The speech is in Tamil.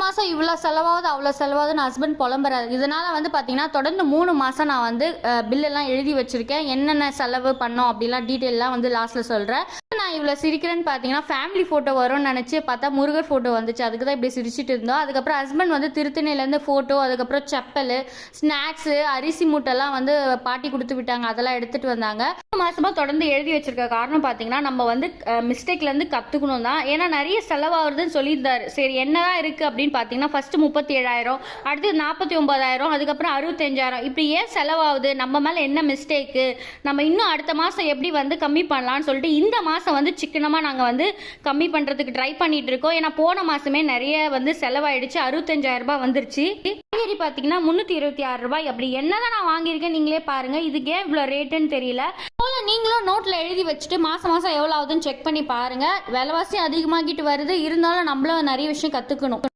மாதம் இவ்வளோ செலவாகுது அவ்வளோ செலவாகுதுன்னு ஹஸ்பண்ட் புலம்புறாரு. இதனால் வந்து பார்த்தீங்கன்னா தொடர்ந்து 3 மாதம் நான் வந்து பில்லெல்லாம் எழுதி வச்சுருக்கேன். என்னென்ன செலவு பண்ணோம் அப்படிலாம் டீட்டெயிலெலாம் வந்து லாஸ்ட்டில் சொல்கிறேன். நான் இவ்வளோ சிரிக்கிறேன்னு பார்த்தீங்கன்னா ஃபேமிலி ஃபோட்டோ வரும்னு நினச்சி பார்த்தா முருகர் ஃபோட்டோ வந்துச்சு. அதுக்கு தான் இப்படி சிரிச்சிட்டு இருந்தோம். அதுக்கப்புறம் ஹஸ்பண்ட் வந்து திருத்தணிலேருந்து ஃபோட்டோ, அதுக்கப்புறம் செப்பல், ஸ்நாக்ஸு, அரிசி மூட்டைலாம் வந்து பாட்டி கொடுத்து விட்டாங்க. அதெல்லாம் எடுத்துகிட்டு வந்தாங்க. 3 மாதமாக தொடர்ந்து எழுதி வச்சிருக்க காரணம் பார்த்தீங்கன்னா நம்ம வந்து மிஸ்டேக்லேருந்து கற்றுக்கணும் தான். ஏன்னா நிறைய செலவாகுதுன்னு சொல்லியிருந்தாரு. சரி என்னதான் இருக்குது அப்படின்னு பார்த்தீங்கன்னா ஃபஸ்ட்டு 37,000, அடுத்து 49,000, அதுக்கப்புறம் 65,000. இப்படி ஏன் செலவாகுது, நம்ம மேலே என்ன மிஸ்டேக்கு, நம்ம இன்னும் அடுத்த மாதம் எப்படி வந்து கம்மி பண்ணலான்னு சொல்லிட்டு இந்த மாதம் வந்து சிக்கனமாக நாங்கள் வந்து கம்மி பண்ணுறதுக்கு ட்ரை பண்ணிட்டு இருக்கோம். ஏன்னா போன மாதமே நிறைய வந்து செலவாயிடுச்சு. 65,000 ரூபாய் வந்துருச்சு. காய்கறி பார்த்தீங்கன்னா 326 ரூபாய். அப்படி என்னதான் நான் வாங்கியிருக்கேன் நீங்களே பாருங்கள். இதுக்கு ஏன் இவ்வளோ ரேட்டுன்னு தெரியல. போல நீங்களும் நோட்டில் எழுதி வச்சுட்டு மாதம் மாதம் எவ்வளோ ஆகுதுன்னு செக் பண்ணி பாருங்கள். விலைவாசி அதிகமாகிட்டு வருது, இருந்தாலும் நம்மளும் நிறைய விஷயம் கற்றுக்கணும்.